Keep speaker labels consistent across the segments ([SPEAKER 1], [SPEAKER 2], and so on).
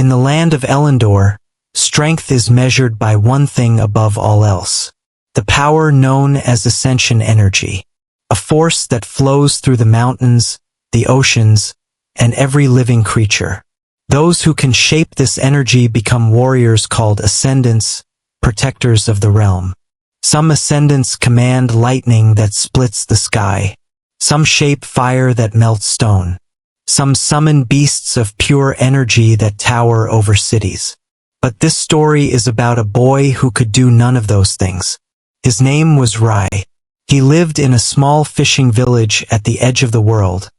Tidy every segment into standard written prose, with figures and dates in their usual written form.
[SPEAKER 1] In the land of Elendor, strength is measured by one thing above all else. The power known as ascension energy. A force that flows through the mountains, the oceans, and every living creature. Those who can shape this energy become warriors called ascendants, protectors of the realm. Some ascendants command lightning that splits the sky. Some shape fire that melts stone. Some summon beasts of pure energy that tower over cities. But this story is about a boy who could do none of those things. His name was Rai. He lived in a small fishing village at the edge of the world,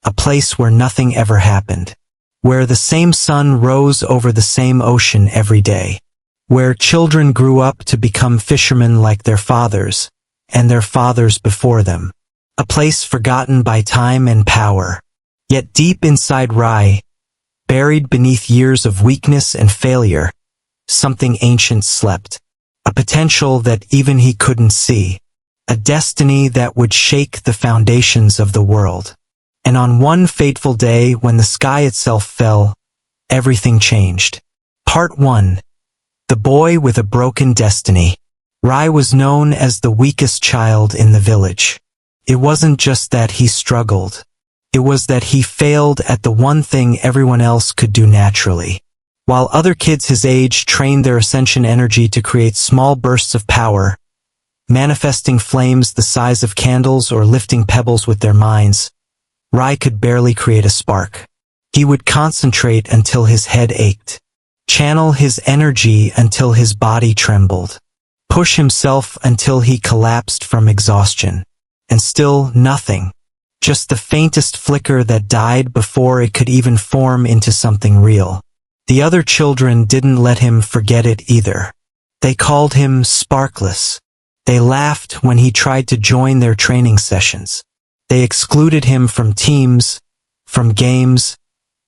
[SPEAKER 1] a place where nothing ever happened, where the same sun rose over the same ocean every day, where children grew up to become fishermen like their fathers, and their fathers before them, a place forgotten by time and power. Yet deep inside Rai, buried beneath years of weakness and failure, something ancient slept, a potential that even he couldn't see, a destiny that would shake the foundations of the world. And on one fateful day when the sky itself fell, everything changed. Part 1. The Boy with a Broken Destiny. Rai was known as the weakest child in the village. It wasn't just that he struggled. It was that he failed at the one thing everyone else could do naturally. While other kids his age trained their ascension energy to create small bursts of power, manifesting flames the size of candles or lifting pebbles with their minds, Rai could barely create a spark. He would concentrate until his head ached, channel his energy until his body trembled, push himself until he collapsed from exhaustion. And still nothing. Just the faintest flicker that died before it could even form into something real. The other children didn't let him forget it either. They called him Sparkless. They laughed when he tried to join their training sessions. They excluded him from teams, from games,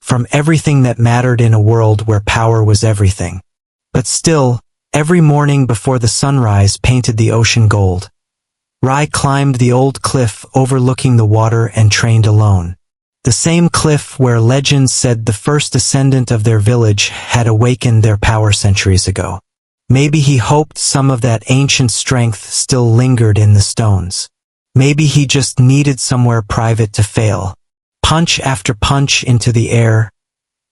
[SPEAKER 1] from everything that mattered in a world where power was everything. But still, every morning before the sunrise painted the ocean gold, Rai climbed the old cliff overlooking the water and trained alone. The same cliff where legends said the first ascendant of their village had awakened their power centuries ago. Maybe he hoped some of that ancient strength still lingered in the stones. Maybe he just needed somewhere private to fail. Punch after punch into the air,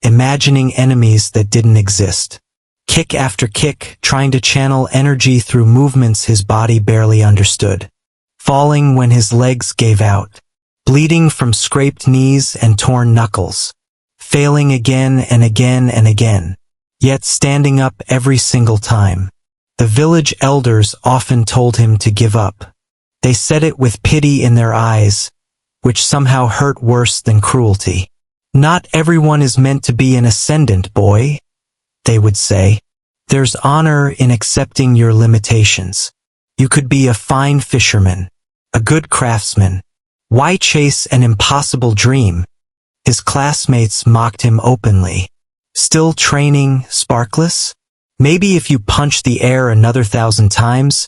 [SPEAKER 1] imagining enemies that didn't exist. Kick after kick, trying to channel energy through movements his body barely understood. Falling when his legs gave out. Bleeding from scraped knees and torn knuckles. Failing again and again and again. Yet standing up every single time. The village elders often told him to give up. They said it with pity in their eyes, which somehow hurt worse than cruelty. Not everyone is meant to be an ascendant, boy, they would say. There's honor in accepting your limitations. You could be a fine fisherman, a good craftsman. Why chase an impossible dream? His classmates mocked him openly. Still training, Sparkless? Maybe if you punch the air another 1,000 times,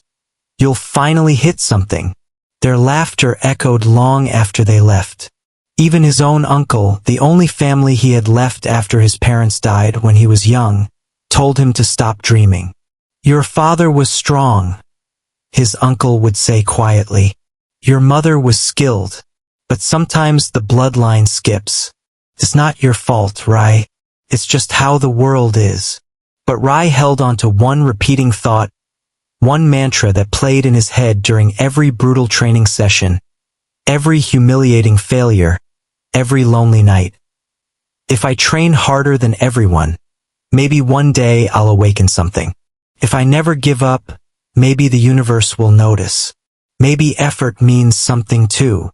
[SPEAKER 1] you'll finally hit something. Their laughter echoed long after they left. Even his own uncle, the only family he had left after his parents died when he was young, told him to stop dreaming. Your father was strong, his uncle would say quietly. Your mother was skilled, but sometimes the bloodline skips. It's not your fault, Rai. It's just how the world is. But Rai held on to one repeating thought, one mantra that played in his head during every brutal training session, every humiliating failure, every lonely night. If I train harder than everyone, maybe one day I'll awaken something. If I never give up, maybe the universe will notice. Maybe effort means something too.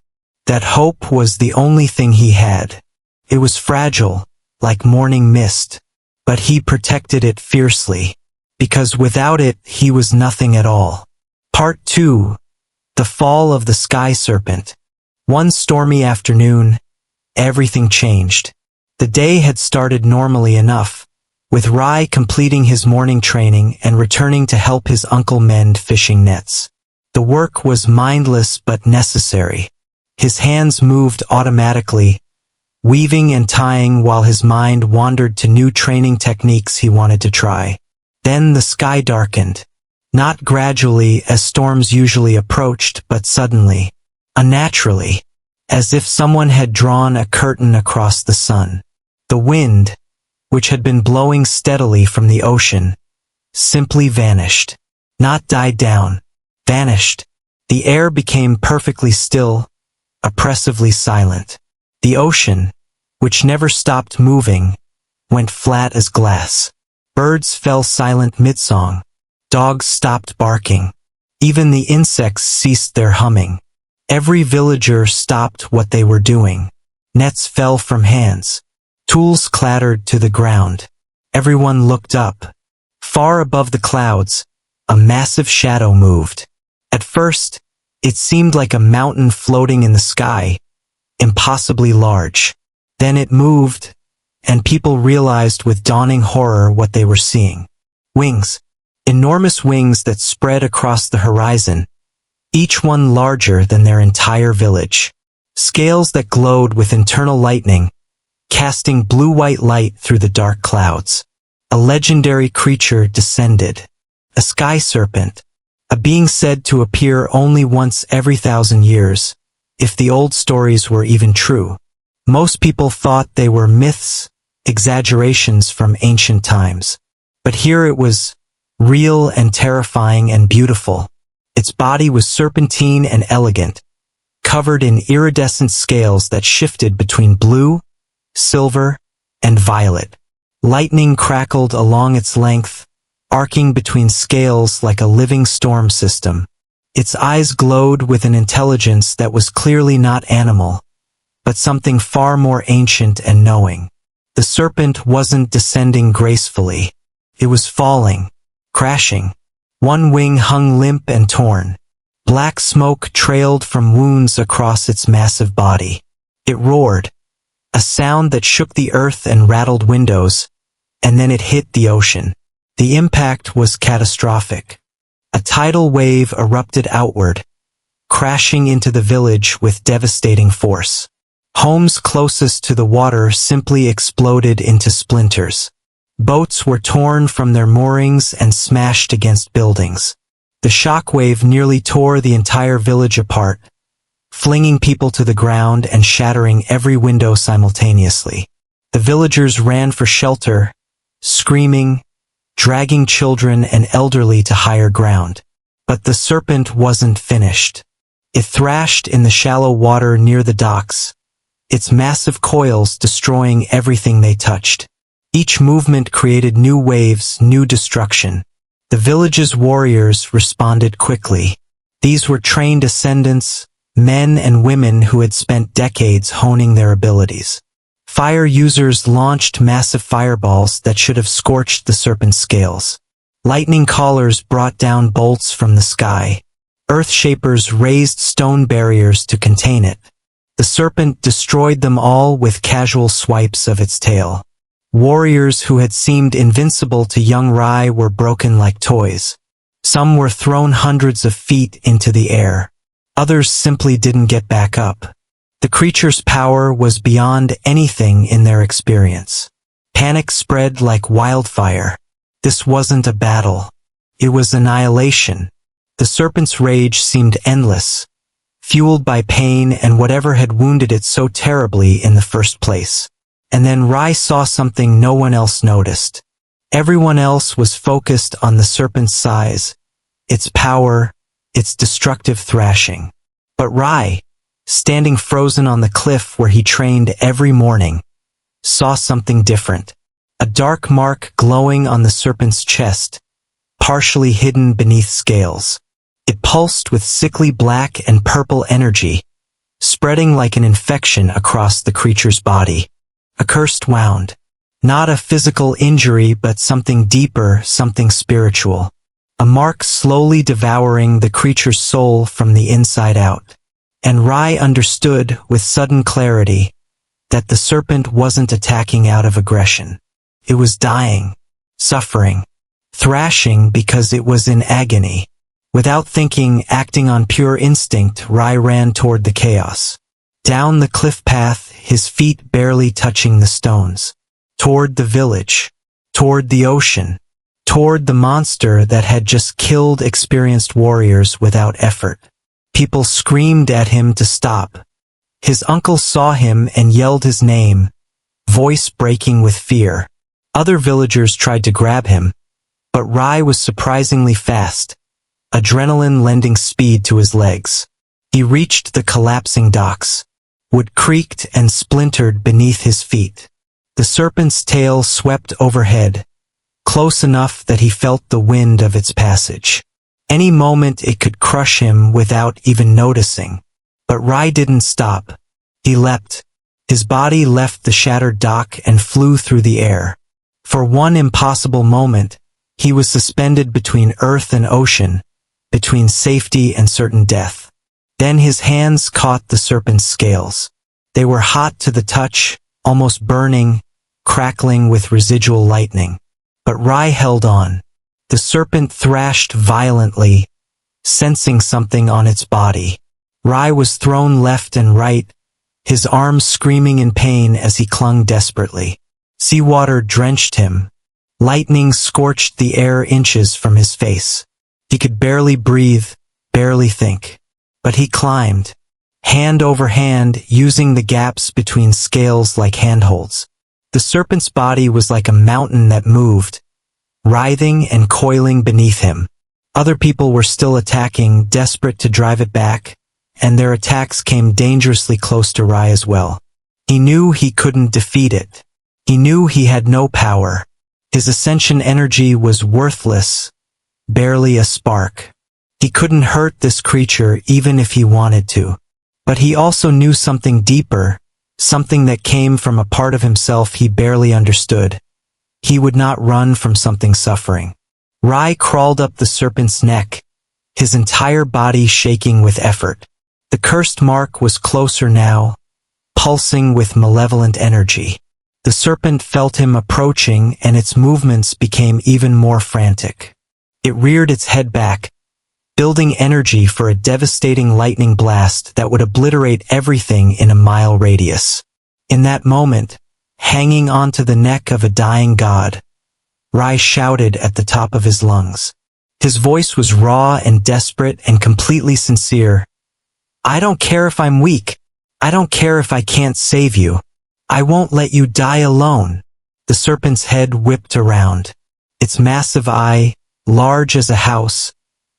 [SPEAKER 1] That hope was the only thing he had. It was fragile, like morning mist, but he protected it fiercely, because without it he was nothing at all. Part 2. The Fall of the Sky Serpent. One stormy afternoon, everything changed. The day had started normally enough, with Rai completing his morning training and returning to help his uncle mend fishing nets. The work was mindless but necessary. His hands moved automatically, weaving and tying while his mind wandered to new training techniques he wanted to try. Then the sky darkened. Not gradually as storms usually approached, but suddenly, unnaturally, as if someone had drawn a curtain across the sun. The wind, which had been blowing steadily from the ocean, simply vanished. Not died down, vanished. The air became perfectly still, oppressively silent. The ocean, which never stopped moving, went flat as glass. Birds fell silent mid-song. Dogs stopped barking. Even the insects ceased their humming. Every villager stopped what they were doing. Nets fell from hands. Tools clattered to the ground. Everyone looked up. Far above the clouds, a massive shadow moved. At first, it seemed like a mountain floating in the sky, impossibly large. Then it moved, and people realized with dawning horror what they were seeing. Wings. Enormous wings that spread across the horizon, each one larger than their entire village. Scales that glowed with internal lightning, casting blue-white light through the dark clouds. A legendary creature descended. A sky serpent, a being said to appear only once every 1,000 years, if the old stories were even true. Most people thought they were myths, exaggerations from ancient times. But here it was, real and terrifying and beautiful. Its body was serpentine and elegant, covered in iridescent scales that shifted between blue, silver, and violet. Lightning crackled along its length, arcing between scales like a living storm system. Its eyes glowed with an intelligence that was clearly not animal, but something far more ancient and knowing. The serpent wasn't descending gracefully. It was falling, crashing. One wing hung limp and torn. Black smoke trailed from wounds across its massive body. It roared, a sound that shook the earth and rattled windows, and then it hit the ocean. The impact was catastrophic. A tidal wave erupted outward, crashing into the village with devastating force. Homes closest to the water simply exploded into splinters. Boats were torn from their moorings and smashed against buildings. The shockwave nearly tore the entire village apart, flinging people to the ground and shattering every window simultaneously. The villagers ran for shelter, screaming, dragging children and elderly to higher ground. But the serpent wasn't finished. It thrashed in the shallow water near the docks, its massive coils destroying everything they touched. Each movement created new waves, new destruction. The village's warriors responded quickly. These were trained ascendants, men and women who had spent decades honing their abilities. Fire users launched massive fireballs that should have scorched the serpent's scales. Lightning callers brought down bolts from the sky. Earth shapers raised stone barriers to contain it. The serpent destroyed them all with casual swipes of its tail. Warriors who had seemed invincible to young Rai were broken like toys. Some were thrown hundreds of feet into the air. Others simply didn't get back up. The creature's power was beyond anything in their experience. Panic spread like wildfire. This wasn't a battle. It was annihilation. The serpent's rage seemed endless, fueled by pain and whatever had wounded it so terribly in the first place. And then Rai saw something no one else noticed. Everyone else was focused on the serpent's size, its power, its destructive thrashing. But Rai, standing frozen on the cliff where he trained every morning, saw something different. A dark mark glowing on the serpent's chest, partially hidden beneath scales. It pulsed with sickly black and purple energy, spreading like an infection across the creature's body. A cursed wound. Not a physical injury, but something deeper, something spiritual. A mark slowly devouring the creature's soul from the inside out. And Rai understood with sudden clarity that the serpent wasn't attacking out of aggression. It was dying, suffering, thrashing because it was in agony. Without thinking, acting on pure instinct, Rai ran toward the chaos. down the cliff path, his feet barely touching the stones, toward the village, toward the ocean, toward the monster that had just killed experienced warriors without effort. People screamed at him to stop. His uncle saw him and yelled his name, voice breaking with fear. Other villagers tried to grab him, but Rai was surprisingly fast, adrenaline lending speed to his legs. He reached the collapsing docks. Wood creaked and splintered beneath his feet. The serpent's tail swept overhead, close enough that he felt the wind of its passage. Any moment it could crush him without even noticing. But Rai didn't stop. He leapt. His body left the shattered dock and flew through the air. For one impossible moment, he was suspended between earth and ocean, between safety and certain death. Then his hands caught the serpent's scales. They were hot to the touch, almost burning, crackling with residual lightning. But Rai held on. The serpent thrashed violently, sensing something on its body. Rai was thrown left and right, his arms screaming in pain as he clung desperately. Seawater drenched him. Lightning scorched the air inches from his face. He could barely breathe, barely think. But he climbed, hand over hand, using the gaps between scales like handholds. The serpent's body was like a mountain that moved, writhing and coiling beneath him. Other people were still attacking, desperate to drive it back, and their attacks came dangerously close to Rai as well. He knew he couldn't defeat it. He knew he had no power. His ascension energy was worthless, barely a spark. He couldn't hurt this creature even if he wanted to. But he also knew something deeper, something that came from a part of himself he barely understood. He would not run from something suffering. Rai crawled up the serpent's neck, his entire body shaking with effort. The cursed mark was closer now, pulsing with malevolent energy. The serpent felt him approaching, and its movements became even more frantic. It reared its head back, building energy for a devastating lightning blast that would obliterate everything in a mile radius. In that moment, hanging onto the neck of a dying god, Rai shouted at the top of his lungs. His voice was raw and desperate and completely sincere. "I don't care if I'm weak. I don't care if I can't save you. I won't let you die alone." The serpent's head whipped around. Its massive eye, large as a house,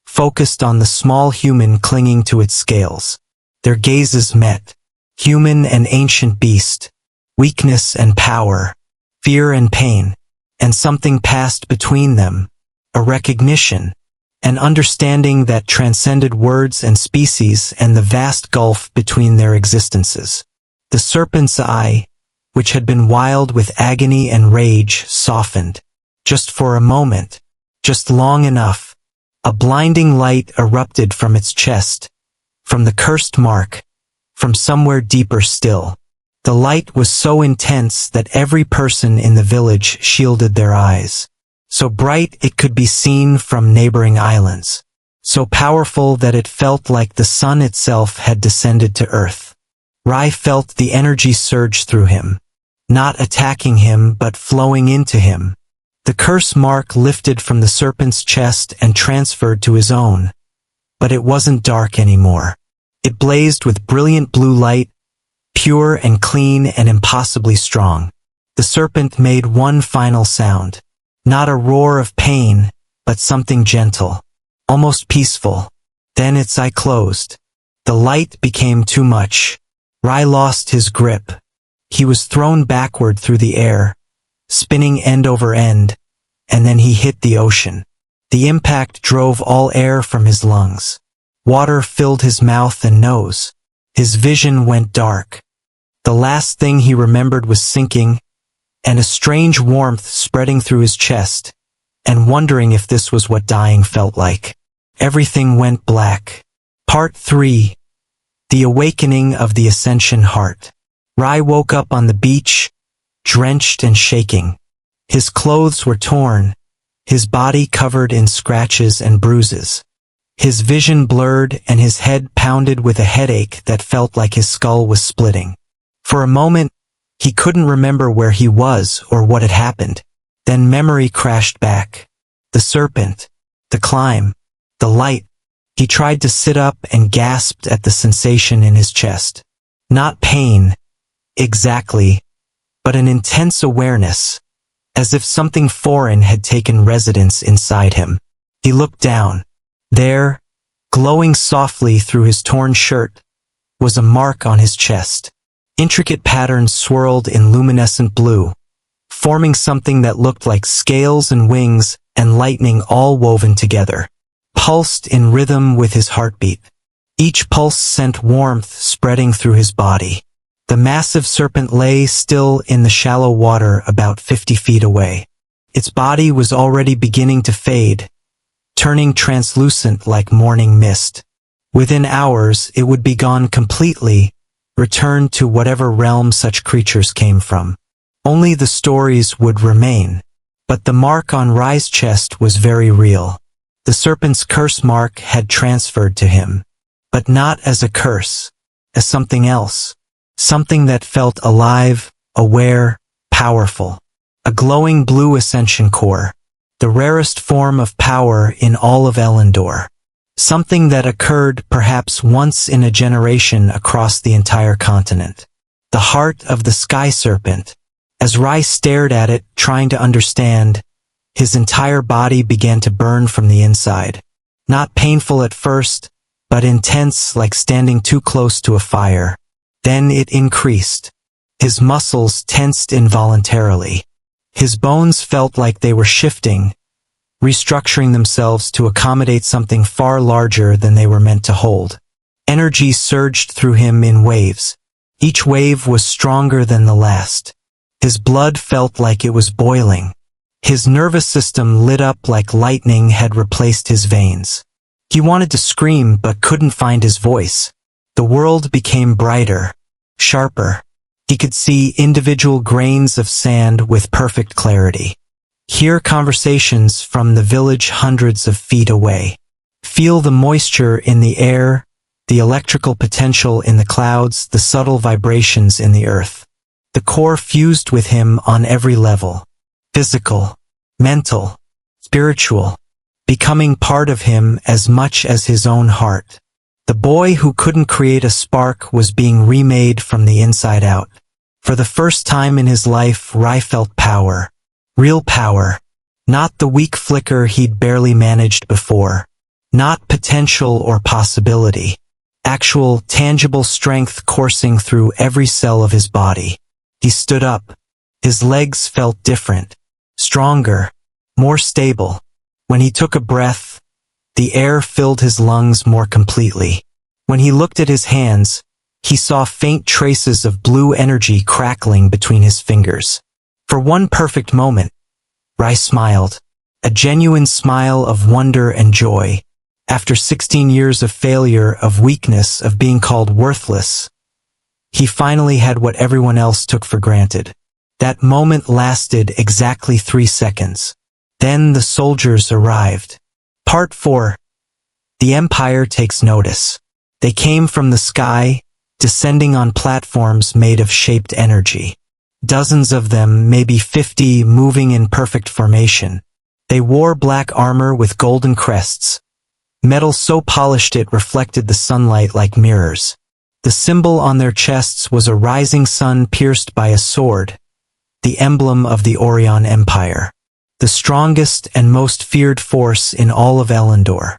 [SPEAKER 1] focused on the small human clinging to its scales. Their gazes met. Human and ancient beast. Weakness and power. Fear and pain. And something passed between them. A recognition. An understanding that transcended words and species and the vast gulf between their existences. The serpent's eye, which had been wild with agony and rage, softened. Just for a moment. Just long enough. A blinding light erupted from its chest. From the cursed mark. From somewhere deeper still. The light was so intense that every person in the village shielded their eyes. So bright it could be seen from neighboring islands. So powerful that it felt like the sun itself had descended to earth. Rai felt the energy surge through him. Not attacking him but flowing into him. The curse mark lifted from the serpent's chest and transferred to his own. But it wasn't dark anymore. It blazed with brilliant blue light, pure and clean and impossibly strong. The serpent made one final sound. Not a roar of pain, but something gentle, almost peaceful. Then its eye closed. The light became too much. Rai lost his grip. He was thrown backward through the air, spinning end over end, and then he hit the ocean. The impact drove all air from his lungs. Water filled his mouth and nose. His vision went dark. The last thing he remembered was sinking, and a strange warmth spreading through his chest, and wondering if this was what dying felt like. Everything went black. Part 3. The Awakening of the Ascension Heart. Rai woke up on the beach, drenched and shaking. His clothes were torn, his body covered in scratches and bruises. His vision blurred and his head pounded with a headache that felt like his skull was splitting. For a moment, he couldn't remember where he was or what had happened. Then memory crashed back. The serpent, the climb, the light. He tried to sit up and gasped at the sensation in his chest. Not pain, exactly, but an intense awareness, as if something foreign had taken residence inside him. He looked down. There, glowing softly through his torn shirt, was a mark on his chest. Intricate patterns swirled in luminescent blue, forming something that looked like scales and wings and lightning all woven together, pulsed in rhythm with his heartbeat. Each pulse sent warmth spreading through his body. The massive serpent lay still in the shallow water about 50 feet away. Its body was already beginning to fade, turning translucent like morning mist. Within hours, it would be gone completely, returned to whatever realm such creatures came from. Only the stories would remain. But the mark on Rai's chest was very real. The serpent's curse mark had transferred to him. But not as a curse, as something else. Something that felt alive, aware, powerful. A glowing blue ascension core. The rarest form of power in all of Elendor. Something that occurred perhaps once in a generation across the entire continent. The heart of the sky serpent. As Rai stared at it, trying to understand, his entire body began to burn from the inside. Not painful at first, but intense, like standing too close to a fire. Then it increased. His muscles tensed involuntarily. His bones felt like they were shifting, restructuring themselves to accommodate something far larger than they were meant to hold. Energy surged through him in waves. Each wave was stronger than the last. His blood felt like it was boiling. His nervous system lit up like lightning had replaced his veins. He wanted to scream but couldn't find his voice. The world became brighter, sharper. He could see individual grains of sand with perfect clarity. Hear conversations from the village hundreds of feet away. Feel the moisture in the air, the electrical potential in the clouds, the subtle vibrations in the earth. The core fused with him on every level. Physical, mental, spiritual, becoming part of him as much as his own heart. The boy who couldn't create a spark was being remade from the inside out. For the first time in his life, Rai felt power. Real power. Not the weak flicker he'd barely managed before. Not potential or possibility. Actual, tangible strength coursing through every cell of his body. He stood up. His legs felt different. Stronger. More stable. When he took a breath, the air filled his lungs more completely. When he looked at his hands, he saw faint traces of blue energy crackling between his fingers. For one perfect moment, Rai smiled. A genuine smile of wonder and joy. After 16 years of failure, of weakness, of being called worthless, he finally had what everyone else took for granted. That moment lasted exactly 3 seconds. Then the soldiers arrived. Part 4. The Empire takes notice. They came from the sky, descending on platforms made of shaped energy. Dozens of them, maybe 50, moving in perfect formation. They wore black armor with golden crests. Metal so polished it reflected the sunlight like mirrors. The symbol on their chests was a rising sun pierced by a sword, the emblem of the Orion Empire. The strongest and most feared force in all of Elendor.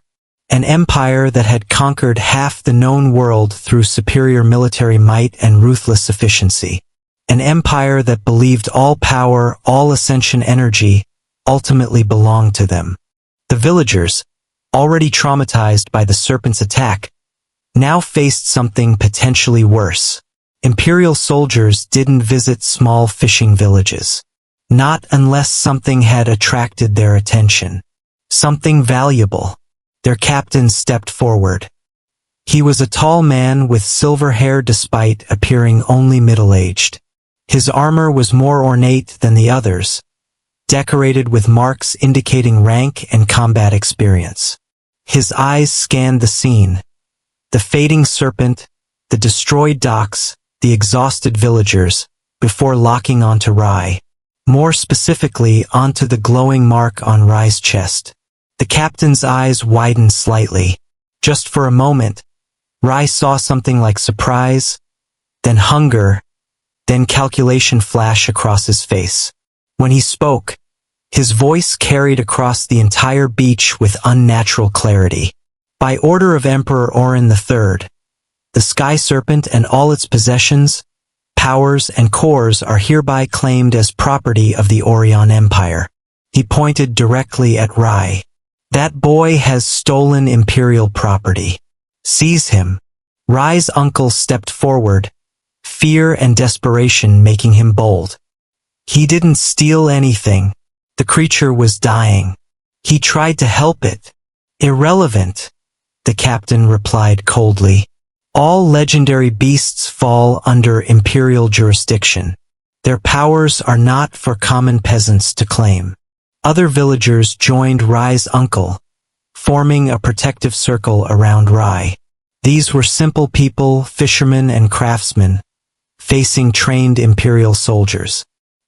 [SPEAKER 1] An empire that had conquered half the known world through superior military might and ruthless efficiency. An empire that believed all power, all ascension energy, ultimately belonged to them. The villagers, already traumatized by the serpent's attack, now faced something potentially worse. Imperial soldiers didn't visit small fishing villages. Not unless something had attracted their attention. Something valuable. Their captain stepped forward. He was a tall man with silver hair despite appearing only middle-aged. His armor was more ornate than the others, decorated with marks indicating rank and combat experience. His eyes scanned the scene. The fading serpent, the destroyed docks, the exhausted villagers, before locking onto Rai. More specifically, onto the glowing mark on Rai's chest. The captain's eyes widened slightly. Just for a moment, Rai saw something like surprise, then hunger, then calculation flash across his face. When he spoke, his voice carried across the entire beach with unnatural clarity. By order of Emperor Orin III, the Sky Serpent and all its possessions, powers, and cores are hereby claimed as property of the Orion Empire. He pointed directly at Rai. That boy has stolen imperial property. Seize him. Rai's uncle stepped forward, fear and desperation making him bold. He didn't steal anything. The creature was dying. He tried to help it. Irrelevant, the captain replied coldly. All legendary beasts fall under imperial jurisdiction. Their powers are not for common peasants to claim. Other villagers joined Rai's uncle, forming a protective circle around Rai. These were simple people, fishermen and craftsmen, facing trained imperial soldiers.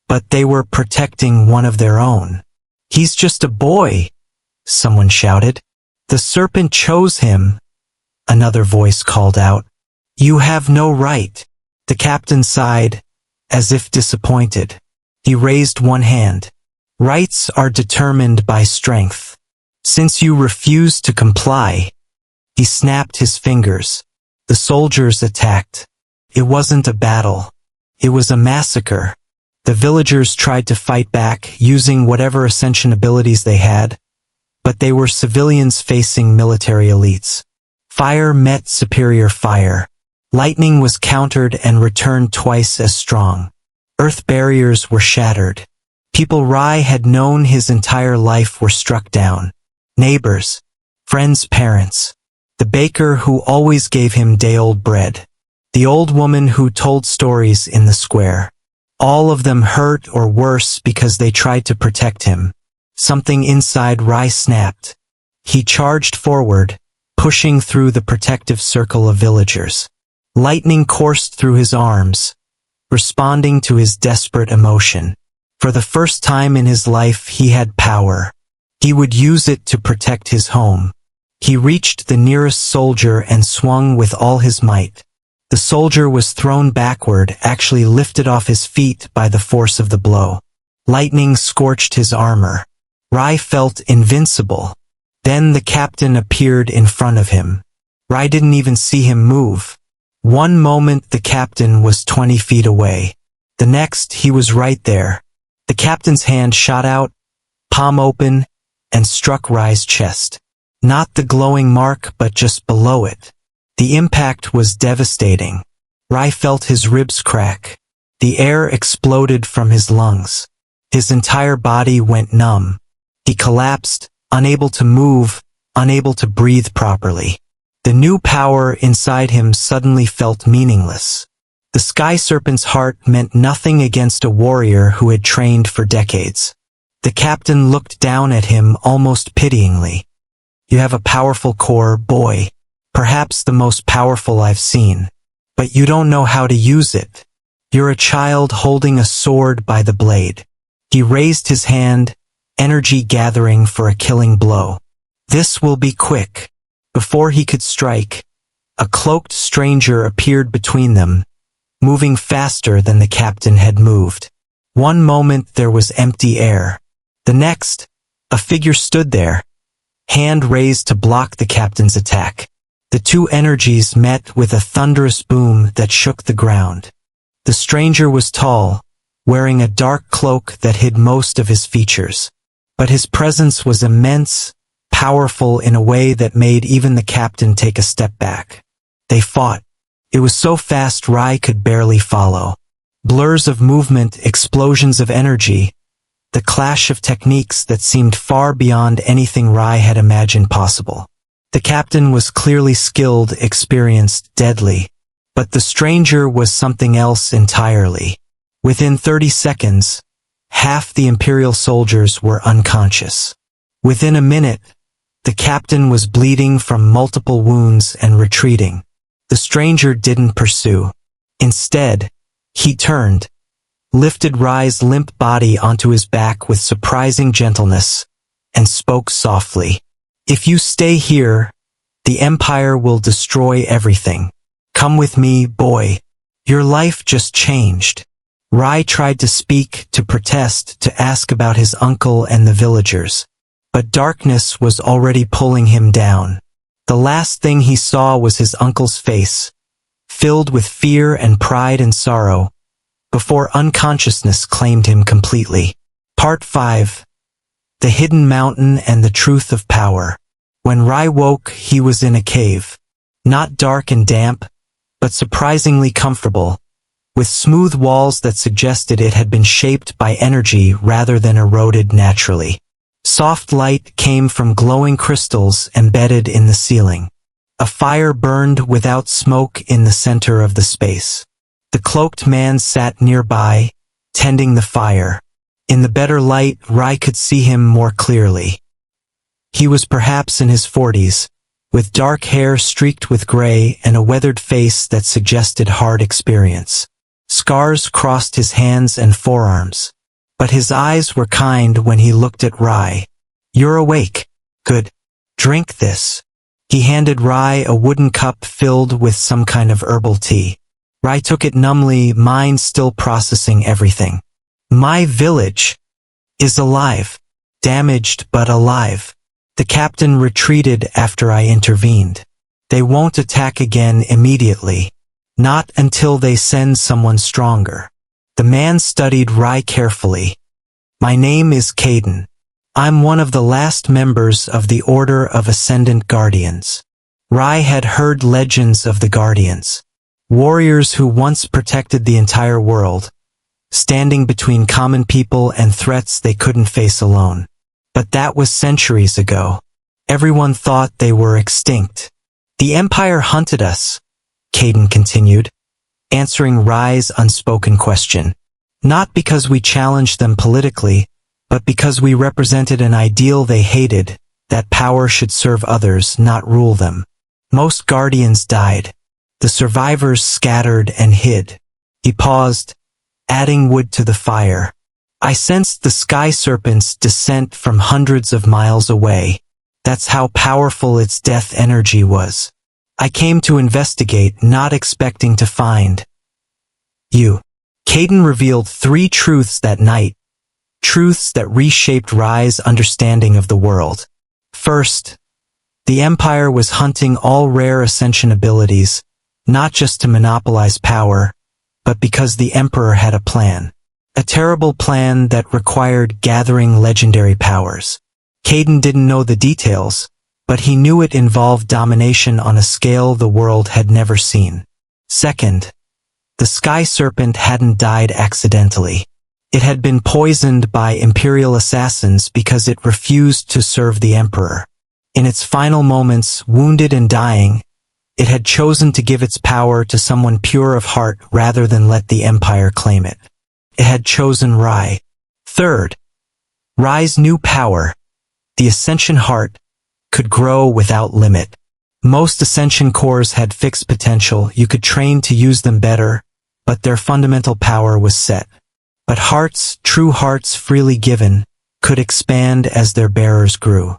[SPEAKER 1] But they were protecting one of their own. He's just a boy, someone shouted. The serpent chose him, another voice called out. You have no right. The captain sighed, as if disappointed. He raised one hand. Rights are determined by strength. Since you refuse to comply, he snapped his fingers. The soldiers attacked. It wasn't a battle. It was a massacre. The villagers tried to fight back, using whatever ascension abilities they had, but they were civilians facing military elites. Fire met superior fire. Lightning was countered and returned twice as strong. Earth barriers were shattered. People Rai had known his entire life were struck down. Neighbors, friends, parents. The baker who always gave him day-old bread. The old woman who told stories in the square. All of them hurt or worse because they tried to protect him. Something inside Rai snapped. He charged forward, pushing through the protective circle of villagers. Lightning coursed through his arms, responding to his desperate emotion. For the first time in his life he had power. He would use it to protect his home. He reached the nearest soldier and swung with all his might. The soldier was thrown backward, actually lifted off his feet by the force of the blow. Lightning scorched his armor. Rai felt invincible. Then the captain appeared in front of him. Rai didn't even see him move. One moment the captain was 20 feet away. The next he was right there. The captain's hand shot out, palm open, and struck Rai's chest. Not the glowing mark, but just below it. The impact was devastating. Rai felt his ribs crack. The air exploded from his lungs. His entire body went numb. He collapsed, unable to move, unable to breathe properly. The new power inside him suddenly felt meaningless. The Sky Serpent's heart meant nothing against a warrior who had trained for decades. The captain looked down at him almost pityingly. You have a powerful core, boy. Perhaps the most powerful I've seen. But you don't know how to use it. You're a child holding a sword by the blade. He raised his hand, energy gathering for a killing blow. This will be quick. Before he could strike, a cloaked stranger appeared between them, moving faster than the captain had moved. One moment there was empty air. The next, a figure stood there, hand raised to block the captain's attack. The two energies met with a thunderous boom that shook the ground. The stranger was tall, wearing a dark cloak that hid most of his features. But his presence was immense, powerful in a way that made even the captain take a step back. They fought. It was so fast Rai could barely follow. Blurs of movement, explosions of energy, the clash of techniques that seemed far beyond anything Rai had imagined possible. The captain was clearly skilled, experienced, deadly. But the stranger was something else entirely. Within 30 seconds, half the Imperial soldiers were unconscious. Within a minute, The captain was bleeding from multiple wounds and retreating. The stranger didn't pursue. Instead, he turned, lifted Rai's limp body onto his back with surprising gentleness, and spoke softly. If you stay here, the Empire will destroy everything. Come with me, boy. Your life just changed. Rai tried to speak, to protest, to ask about his uncle and the villagers. But darkness was already pulling him down. The last thing he saw was his uncle's face, filled with fear and pride and sorrow, before unconsciousness claimed him completely. Part 5. The Hidden Mountain and the Truth of Power. When Rai woke, he was in a cave. Not dark and damp, but surprisingly comfortable, with smooth walls that suggested it had been shaped by energy rather than eroded naturally. Soft light came from glowing crystals embedded in the ceiling. A fire burned without smoke in the center of the space. The cloaked man sat nearby, tending the fire. In the better light, Rai could see him more clearly. He was perhaps in his 40s, with dark hair streaked with gray and a weathered face that suggested hard experience. Scars crossed his hands and forearms. But his eyes were kind when he looked at Rai. You're awake. Good. Drink this. He handed Rai a wooden cup filled with some kind of herbal tea. Rai took it numbly, mind still processing everything. My village is alive. Damaged but alive. The captain retreated after I intervened. They won't attack again immediately. Not until they send someone stronger. The man studied Rai carefully. My name is Caden. I'm one of the last members of the Order of Ascendant Guardians. Rai had heard legends of the Guardians. Warriors who once protected the entire world, standing between common people and threats they couldn't face alone. But that was centuries ago. Everyone thought they were extinct. The Empire hunted us, Caden continued, answering Rai's unspoken question. Not because we challenged them politically, but because we represented an ideal they hated, that power should serve others, not rule them. Most guardians died. The survivors scattered and hid. He paused, adding wood to the fire. I sensed the sky serpent's descent from hundreds of miles away. That's how powerful its death energy was. I came to investigate, not expecting to find you. Caden revealed 3 truths that night, truths that reshaped Rai's understanding of the world. First, the Empire was hunting all rare ascension abilities, not just to monopolize power, but because the Emperor had a plan. A terrible plan that required gathering legendary powers. Caden didn't know the details, but he knew it involved domination on a scale the world had never seen. Second, the Sky Serpent hadn't died accidentally. It had been poisoned by Imperial assassins because it refused to serve the Emperor. In its final moments, wounded and dying, it had chosen to give its power to someone pure of heart rather than let the Empire claim it. It had chosen Rai. Third, Rai's new power, the Ascension Heart, could grow without limit. Most Ascension cores had fixed potential, you could train to use them better, but their fundamental power was set. But hearts, true hearts freely given, could expand as their bearers grew.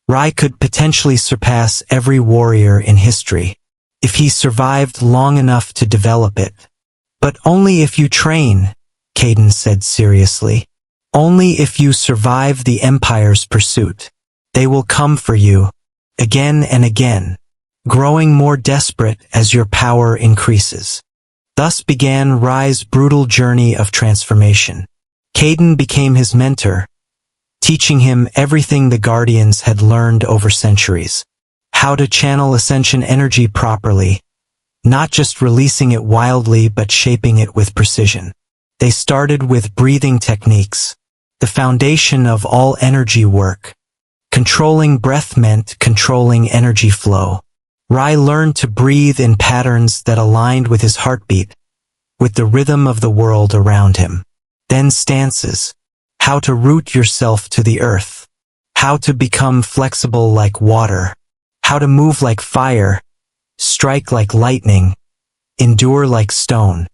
[SPEAKER 1] Rai could potentially surpass every warrior in history, if he survived long enough to develop it. But only if you train, Caden said seriously. Only if you survive the Empire's pursuit. They will come for you, again and again, growing more desperate as your power increases. Thus began Rai's brutal journey of transformation. Caden became his mentor, teaching him everything the Guardians had learned over centuries. How to channel Ascension energy properly, not just releasing it wildly but shaping it with precision. They started with breathing techniques, the foundation of all energy work. Controlling breath meant controlling energy flow. Rai learned to breathe in patterns that aligned with his heartbeat, with the rhythm of the world around him. Then stances, how to root yourself to the earth, how to become flexible like water, how to move like fire, strike like lightning, endure like stone.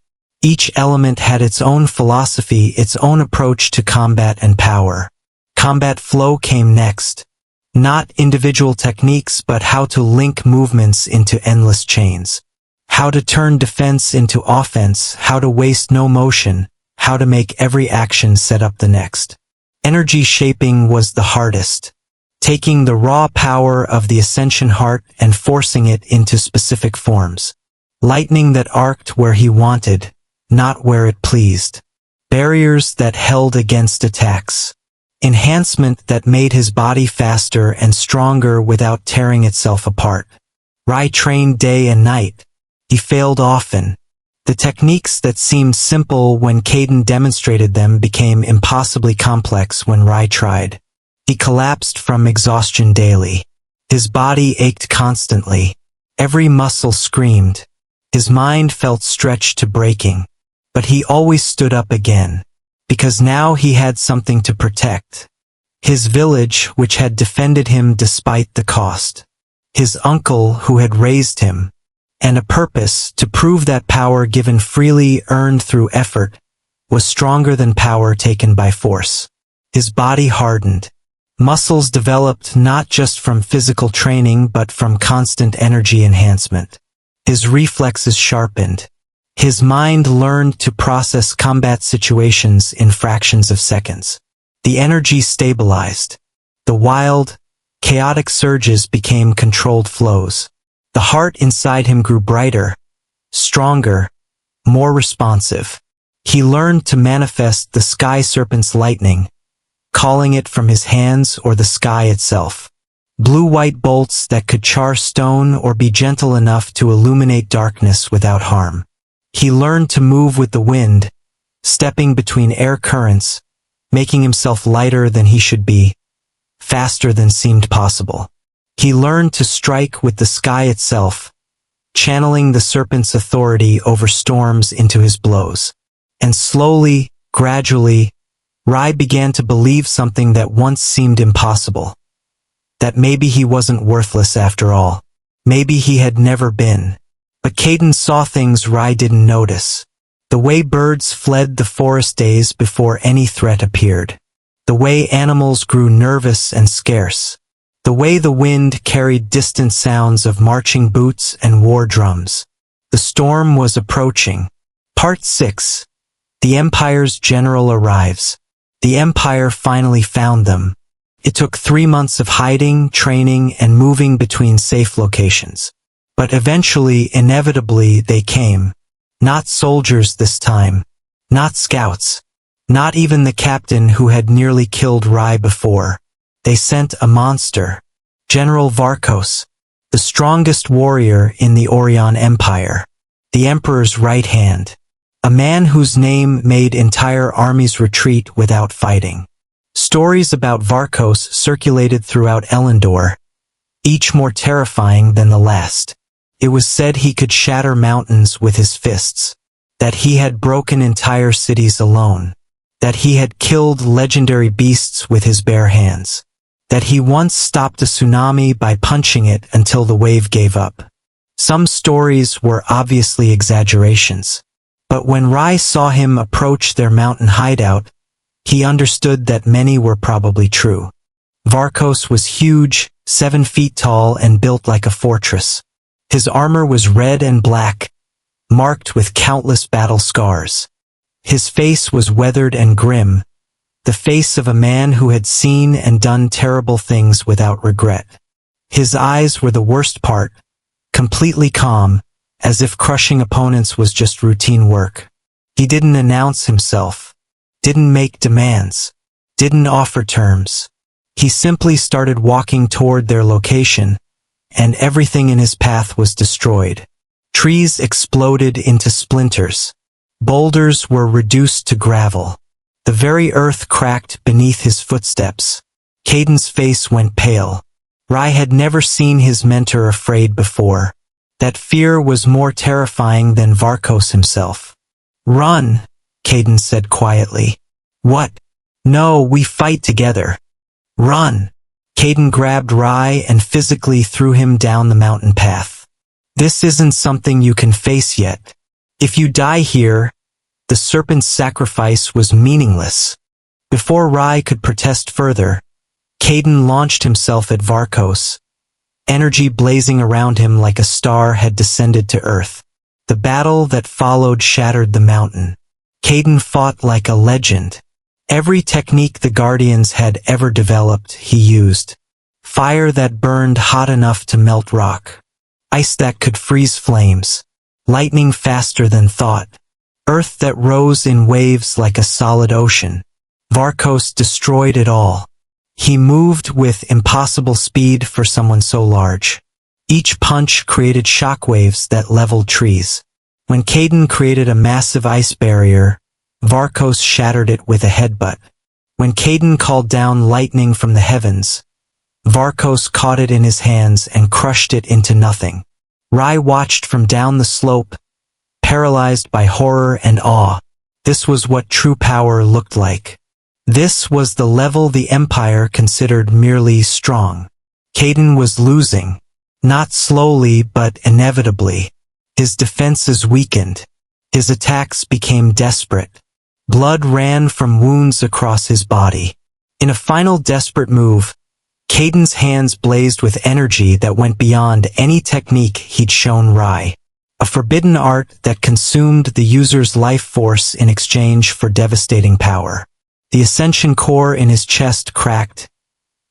[SPEAKER 1] Each element had its own philosophy, its own approach to combat and power. Combat flow came next. Not individual techniques, but how to link movements into endless chains. How to turn defense into offense, how to waste no motion, how to make every action set up the next. Energy shaping was the hardest. Taking the raw power of the Ascension heart and forcing it into specific forms. Lightning that arced where he wanted, not where it pleased. Barriers that held against attacks. Enhancement that made his body faster and stronger without tearing itself apart. Rai trained day and night. He failed often. The techniques that seemed simple when Caden demonstrated them became impossibly complex when Rai tried. He collapsed from exhaustion daily. His body ached constantly. Every muscle screamed. His mind felt stretched to breaking. But he always stood up again. Because now he had something to protect. His village, which had defended him despite the cost. His uncle, who had raised him. And a purpose to prove that power given freely, earned through effort, was stronger than power taken by force. His body hardened. Muscles developed not just from physical training but from constant energy enhancement. His reflexes sharpened. His mind learned to process combat situations in fractions of seconds. The energy stabilized. The wild, chaotic surges became controlled flows. The heart inside him grew brighter, stronger, more responsive. He learned to manifest the sky serpent's lightning, calling it from his hands or the sky itself. Blue-white bolts that could char stone or be gentle enough to illuminate darkness without harm. He learned to move with the wind, stepping between air currents, making himself lighter than he should be, faster than seemed possible. He learned to strike with the sky itself, channeling the serpent's authority over storms into his blows. And slowly, gradually, Rai began to believe something that once seemed impossible. That maybe he wasn't worthless after all. Maybe he had never been. But Caden saw things Rai didn't notice. The way birds fled the forest days before any threat appeared. The way animals grew nervous and scarce. The way the wind carried distant sounds of marching boots and war drums. The storm was approaching. Part 6. The Empire's general arrives. The Empire finally found them. It took 3 months of hiding, training, and moving between safe locations. But eventually, inevitably, they came. Not soldiers this time. Not scouts. Not even the captain who had nearly killed Rai before. They sent a monster. General Varkos, the strongest warrior in the Orion Empire. The Emperor's right hand. A man whose name made entire armies retreat without fighting. Stories about Varkos circulated throughout Elendor, each more terrifying than the last. It was said he could shatter mountains with his fists, that he had broken entire cities alone, that he had killed legendary beasts with his bare hands, that he once stopped a tsunami by punching it until the wave gave up. Some stories were obviously exaggerations. But when Rai saw him approach their mountain hideout, he understood that many were probably true. Varkos was huge, 7 feet tall and built like a fortress. His armor was red and black, marked with countless battle scars. His face was weathered and grim, the face of a man who had seen and done terrible things without regret. His eyes were the worst part, completely calm, as if crushing opponents was just routine work. He didn't announce himself, didn't make demands, didn't offer terms. He simply started walking toward their location, and everything in his path was destroyed. Trees exploded into splinters. Boulders were reduced to gravel. The very earth cracked beneath his footsteps. Caden's face went pale. Rai had never seen his mentor afraid before. That fear was more terrifying than Varkos himself. "Run," Caden said quietly. "What? No, we fight together. Run." Caden grabbed Rai and physically threw him down the mountain path. This isn't something you can face yet. If you die here, the serpent's sacrifice was meaningless. Before Rai could protest further, Caden launched himself at Varkos, energy blazing around him like a star had descended to earth. The battle that followed shattered the mountain. Caden fought like a legend. Every technique the Guardians had ever developed, he used. Fire that burned hot enough to melt rock. Ice that could freeze flames. Lightning faster than thought. Earth that rose in waves like a solid ocean. Varkos destroyed it all. He moved with impossible speed for someone so large. Each punch created shockwaves that leveled trees. When Caden created a massive ice barrier, Varkos shattered it with a headbutt. When Caden called down lightning from the heavens, Varkos caught it in his hands and crushed it into nothing. Rai watched from down the slope, paralyzed by horror and awe. This was what true power looked like. This was the level the Empire considered merely strong. Caden was losing. Not slowly but inevitably. His defenses weakened. His attacks became desperate. Blood ran from wounds across his body. In a final desperate move, Caden's hands blazed with energy that went beyond any technique he'd shown Rai. A forbidden art that consumed the user's life force in exchange for devastating power. The ascension core in his chest cracked,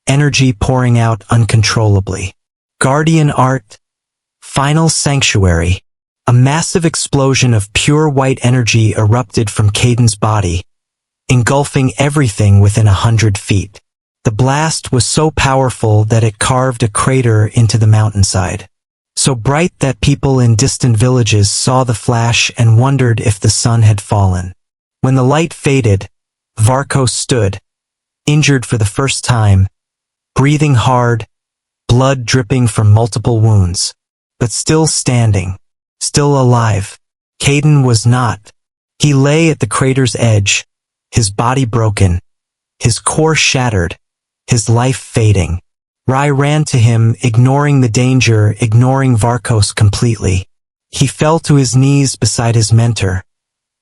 [SPEAKER 1] energy pouring out uncontrollably. Guardian art, final sanctuary. A massive explosion of pure white energy erupted from Caden's body, engulfing everything within 100 feet. The blast was so powerful that it carved a crater into the mountainside. So bright that people in distant villages saw the flash and wondered if the sun had fallen. When the light faded, Varkos stood, injured for the first time, breathing hard, blood dripping from multiple wounds, but still standing, still alive. Caden was not. He lay at the crater's edge, his body broken, his core shattered, his life fading. Rai ran to him, ignoring the danger, ignoring Varkos completely. He fell to his knees beside his mentor,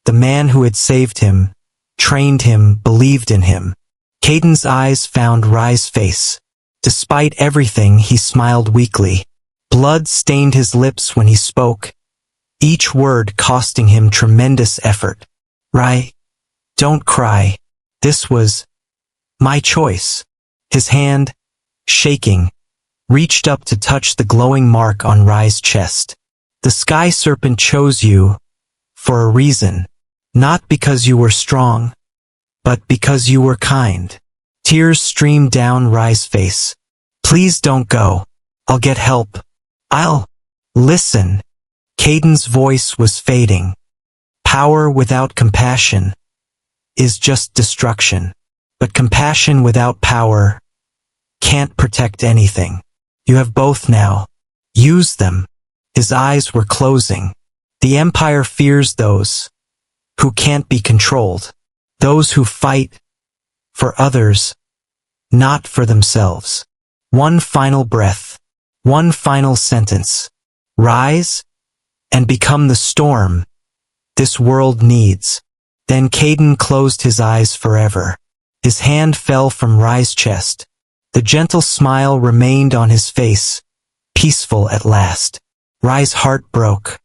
[SPEAKER 1] the man who had saved him, trained him, believed in him. Caden's eyes found Rai's face. Despite everything, he smiled weakly. Blood stained his lips when he spoke, each word costing him tremendous effort. Rai, don't cry. This was my choice. His hand, shaking, reached up to touch the glowing mark on Rai's chest. The Sky Serpent chose you for a reason. Not because you were strong, but because you were kind. Tears streamed down Rai's face. Please don't go. I'll get help. I'll listen. Caden's voice was fading. Power without compassion is just destruction. But compassion without power can't protect anything. You have both now. Use them. His eyes were closing. The Empire fears those who can't be controlled. Those who fight for others, not for themselves. One final breath. One final sentence. Rise and become the storm this world needs. Then Caden closed his eyes forever. His hand fell from Rai's chest. The gentle smile remained on his face, peaceful at last. Rai's heart broke,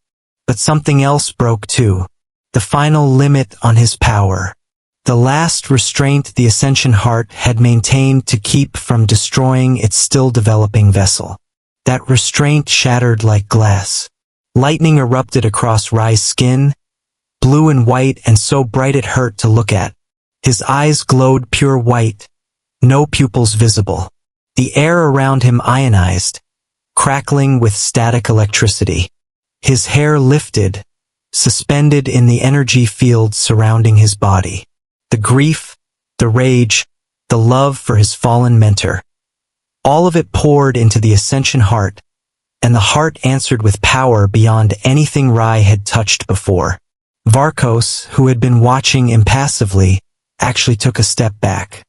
[SPEAKER 1] but something else broke too. The final limit on his power. The last restraint the Ascension Heart had maintained to keep from destroying its still developing vessel. That restraint shattered like glass. Lightning erupted across Rai's skin, blue and white and so bright it hurt to look at. His eyes glowed pure white, no pupils visible. The air around him ionized, crackling with static electricity. His hair lifted, suspended in the energy field surrounding his body. The grief, the rage, the love for his fallen mentor. All of it poured into the Ascension Heart, and the heart answered with power beyond anything Rai had touched before. Varkos, who had been watching impassively, actually took a step back.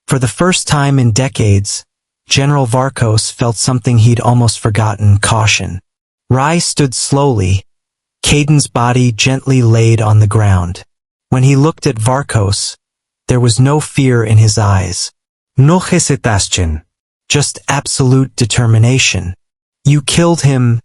[SPEAKER 1] For the first time in decades, General Varkos felt something he'd almost forgotten: caution. Rai stood slowly, Kaiden's body gently laid on the ground. When he looked at Varkos, there was no fear in his eyes. No hesitation. Just absolute determination. You killed him.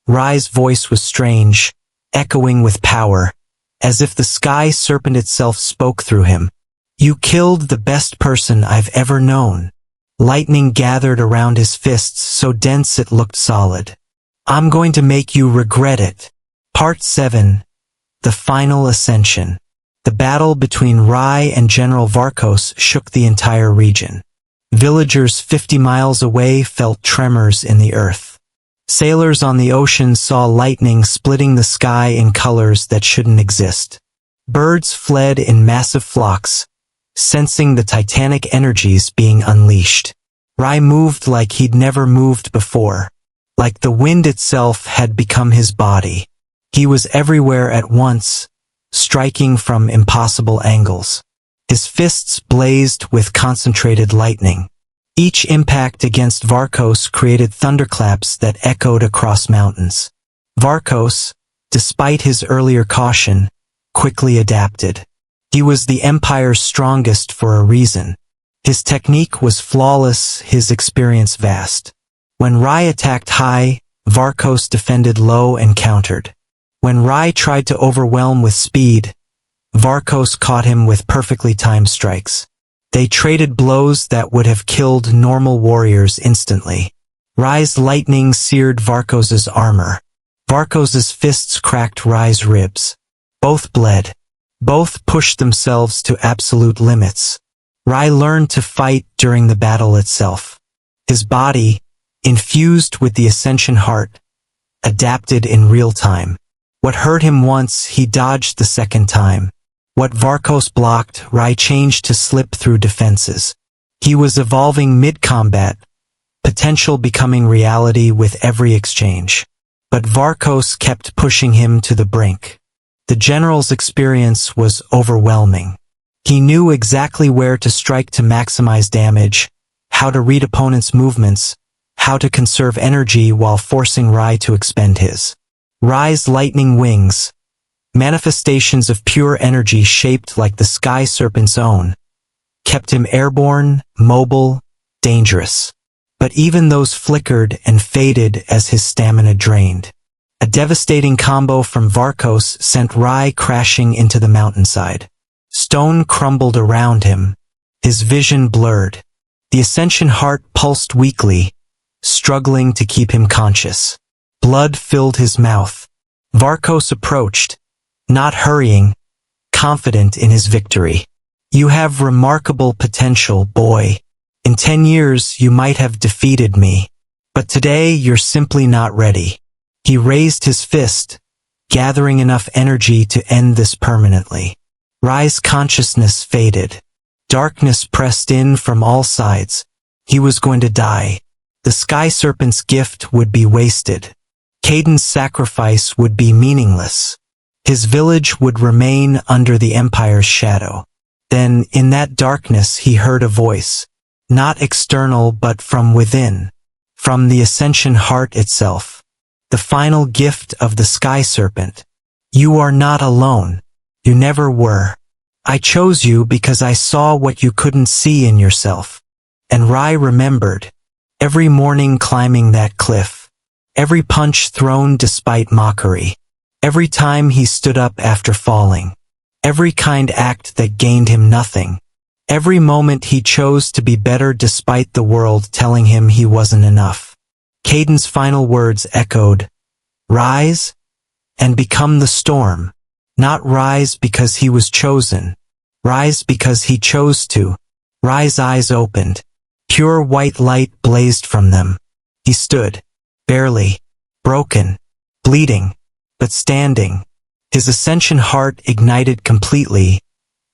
[SPEAKER 1] Rai's voice was strange, echoing with power, as if the sky serpent itself spoke through him. You killed the best person I've ever known. Lightning gathered around his fists so dense it looked solid. I'm going to make you regret it. Part 7. The Final Ascension. The battle between Rai and General Varkos shook the entire region. Villagers 50 miles away felt tremors in the earth. Sailors on the ocean saw lightning splitting the sky in colors that shouldn't exist. Birds fled in massive flocks, sensing the titanic energies being unleashed. Rai moved like he'd never moved before, like the wind itself had become his body. He was everywhere at once, striking from impossible angles. His fists blazed with concentrated lightning. Each impact against Varkos created thunderclaps that echoed across mountains. Varkos, despite his earlier caution, quickly adapted. He was the Empire's strongest for a reason. His technique was flawless, his experience vast. When Rai attacked high, Varkos defended low and countered. When Rai tried to overwhelm with speed, Varkos caught him with perfectly timed strikes. They traded blows that would have killed normal warriors instantly. Rai's lightning seared Varkos's armor. Varkos's fists cracked Rai's ribs. Both bled. Both pushed themselves to absolute limits. Rai learned to fight during the battle itself. His body, infused with the Ascension Heart, adapted in real time. What hurt him once, he dodged the second time. What Varkos blocked, Rai changed to slip through defenses. He was evolving mid-combat, potential becoming reality with every exchange. But Varkos kept pushing him to the brink. The general's experience was overwhelming. He knew exactly where to strike to maximize damage, how to read opponents' movements, how to conserve energy while forcing Rai to expend his. Rai's lightning wings, manifestations of pure energy shaped like the sky serpent's own, kept him airborne, mobile, dangerous. But even those flickered and faded as his stamina drained. A devastating combo from Varkos sent Rai crashing into the mountainside. Stone crumbled around him, his vision blurred. The Ascension Heart pulsed weakly, struggling to keep him conscious. Blood filled his mouth. Varkos approached, not hurrying, confident in his victory. You have remarkable potential, boy. In 10 years you might have defeated me, but today you're simply not ready. He raised his fist, gathering enough energy to end this permanently. Rai's consciousness faded. Darkness pressed in from all sides. He was going to die. The Sky Serpent's gift would be wasted. Kaiden's sacrifice would be meaningless. His village would remain under the Empire's shadow. Then, in that darkness, he heard a voice. Not external but from within. From the Ascension Heart itself. The final gift of the Sky Serpent. You are not alone. You never were. I chose you because I saw what you couldn't see in yourself. And Rai remembered. Every morning climbing that cliff. Every punch thrown despite mockery. Every time he stood up after falling. Every kind act that gained him nothing. Every moment he chose to be better despite the world telling him he wasn't enough. Kaiden's final words echoed, rise and become the storm. Not rise because he was chosen. Rise because he chose to. Rai's eyes opened. Pure white light blazed from them. He stood, barely, broken, bleeding, but standing. His Ascension Heart ignited completely,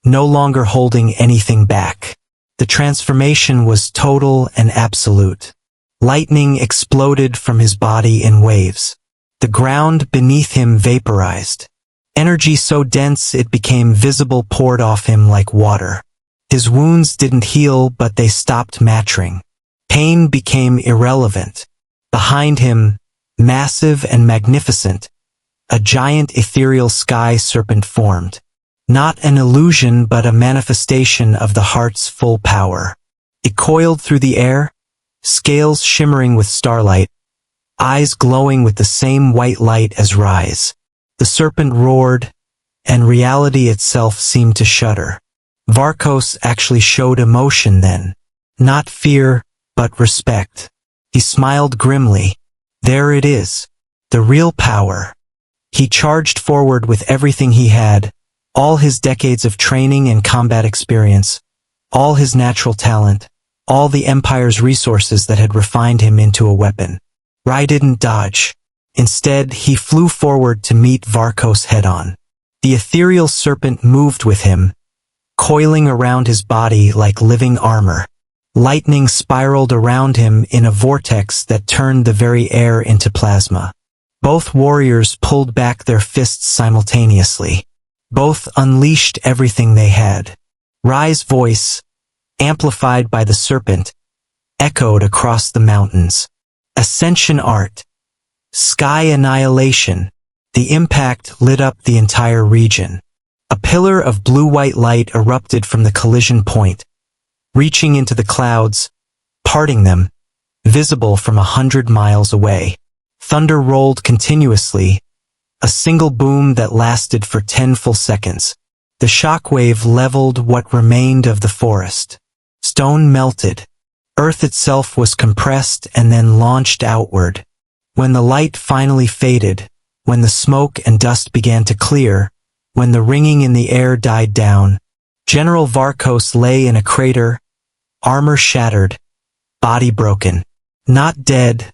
[SPEAKER 1] no longer holding anything back. The transformation was total and absolute. Lightning exploded from his body in waves. The ground beneath him vaporized. Energy so dense it became visible poured off him like water. His wounds didn't heal, but they stopped matching. Pain became irrelevant. Behind him, massive and magnificent, a giant ethereal sky serpent formed. Not an illusion but a manifestation of the heart's full power. It coiled through the air, scales shimmering with starlight, eyes glowing with the same white light as Rise. The serpent roared, and reality itself seemed to shudder. Varkos actually showed emotion then. Not fear, but respect. He smiled grimly. There it is. The real power. He charged forward with everything he had, all his decades of training and combat experience, all his natural talent, all the Empire's resources that had refined him into a weapon. Rai didn't dodge. Instead, he flew forward to meet Varkos head-on. The ethereal serpent moved with him, coiling around his body like living armor. Lightning spiraled around him in a vortex that turned the very air into plasma. Both warriors pulled back their fists simultaneously. Both unleashed everything they had. Rai's voice, amplified by the serpent, echoed across the mountains. Ascension art. Sky annihilation. The impact lit up the entire region. A pillar of blue-white light erupted from the collision point, reaching into the clouds, parting them, visible from 100 miles away. Thunder rolled continuously, a single boom that lasted for 10 full seconds. The shockwave leveled what remained of the forest. Stone melted. Earth itself was compressed and then launched outward. When the light finally faded, when the smoke and dust began to clear, when the ringing in the air died down, General Varkos lay in a crater, armor shattered, body broken. Not dead,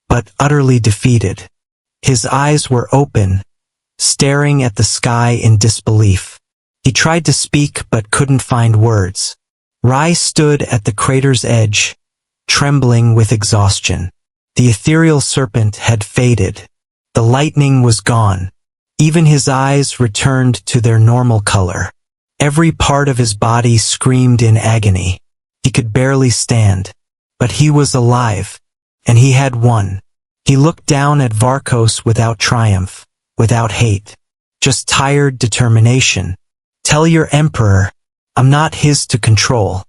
[SPEAKER 1] but utterly defeated. His eyes were open, staring at the sky in disbelief. He tried to speak but couldn't find words. Rai stood at the crater's edge, trembling with exhaustion. The ethereal serpent had faded. The lightning was gone. Even his eyes returned to their normal color. Every part of his body screamed in agony. He could barely stand. But he was alive, and he had won. He looked down at Varkos without triumph, without hate. Just tired determination. Tell your emperor, I'm not his to control.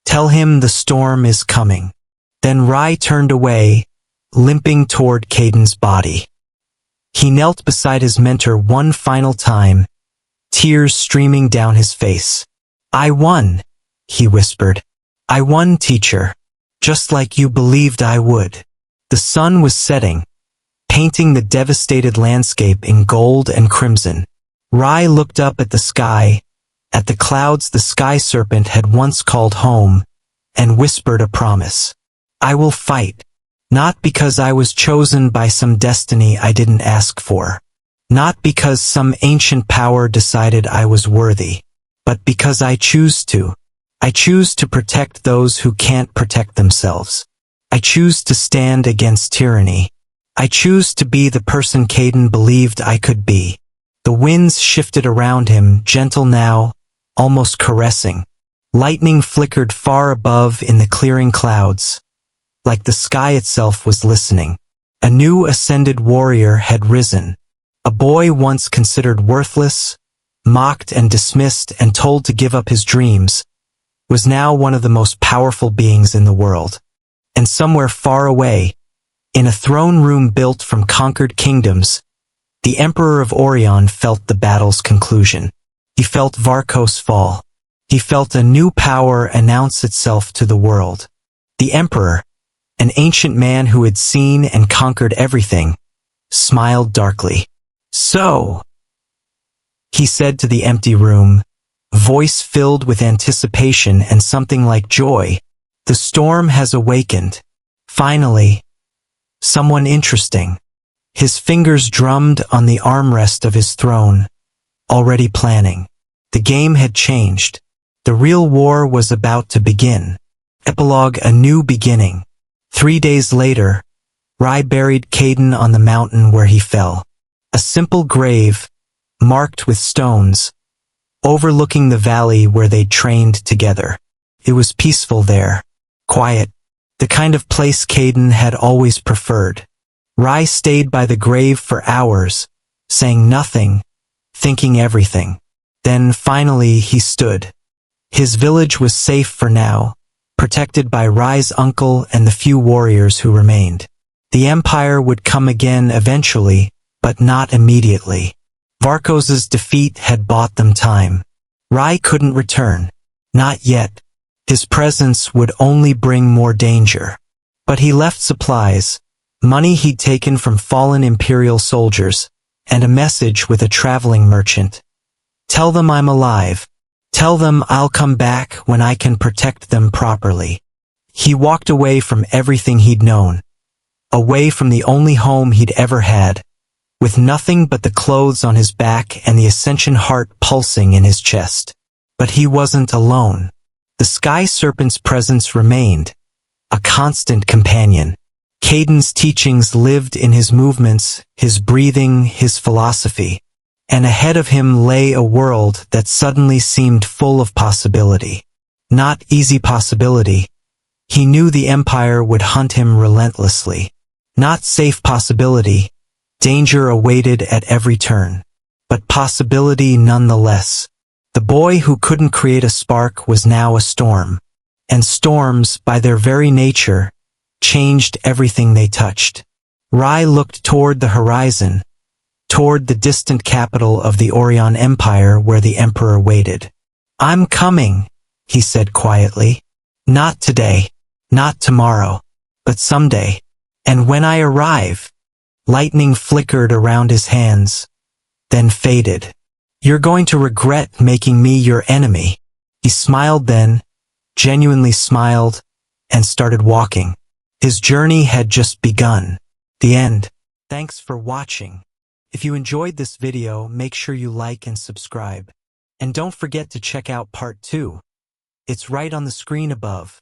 [SPEAKER 1] Tell him the storm is coming. Then Rai turned away, limping toward Caden's body. He knelt beside his mentor one final time, tears streaming down his face. I won, he whispered. I won, teacher, just like you believed I would. The sun was setting, painting the devastated landscape in gold and crimson. Rai looked up at the sky, at the clouds the sky serpent had once called home, and whispered a promise. I will fight. Not because I was chosen by some destiny I didn't ask for. Not because some ancient power decided I was worthy. But because I choose to. I choose to protect those who can't protect themselves. I choose to stand against tyranny. I choose to be the person Caden believed I could be. The winds shifted around him, gentle now, almost caressing. Lightning flickered far above in the clearing clouds, like the sky itself was listening. A new ascended warrior had risen. A boy once considered worthless, mocked and dismissed and told to give up his dreams, was now one of the most powerful beings in the world. And somewhere far away, in a throne room built from conquered kingdoms, the Emperor of Orion felt the battle's conclusion. He felt Varkos fall. He felt a new power announce itself to the world. The Emperor, an ancient man who had seen and conquered everything, smiled darkly. So, he said to the empty room, voice filled with anticipation and something like joy, the storm has awakened. Finally, someone interesting. His fingers drummed on the armrest of his throne, already planning. The game had changed. The real war was about to begin. Epilogue: A New Beginning. 3 days later, Rai buried Caden on the mountain where he fell. A simple grave, marked with stones, overlooking the valley where they trained together. It was peaceful there, quiet, the kind of place Caden had always preferred. Rai stayed by the grave for hours, saying nothing, thinking everything. Then finally he stood. His village was safe for now, protected by Rai's uncle and the few warriors who remained. The empire would come again eventually, but not immediately. Varkos's defeat had bought them time. Rai couldn't return. Not yet. His presence would only bring more danger. But he left supplies, money he'd taken from fallen imperial soldiers, and a message with a traveling merchant. Tell them I'm alive. Tell them I'll come back when I can protect them properly. He walked away from everything he'd known. Away from the only home he'd ever had, with nothing but the clothes on his back and the ascension heart pulsing in his chest. But he wasn't alone. The Sky Serpent's presence remained, a constant companion. Caden's teachings lived in his movements, his breathing, his philosophy. And ahead of him lay a world that suddenly seemed full of possibility. Not easy possibility. He knew the Empire would hunt him relentlessly. Not safe possibility. Danger awaited at every turn. But possibility nonetheless. The boy who couldn't create a spark was now a storm. And storms, by their very nature, changed everything they touched. Rai looked toward the horizon, toward the distant capital of the Orion Empire where the Emperor waited. I'm coming, he said quietly. Not today, not tomorrow, but someday. And when I arrive, lightning flickered around his hands, then faded. You're going to regret making me your enemy. He smiled then, genuinely smiled, and started walking. His journey had just begun. The end. Thanks for watching. If you enjoyed this video, make sure you like and subscribe. And don't forget to check out part 2. It's right on the screen above.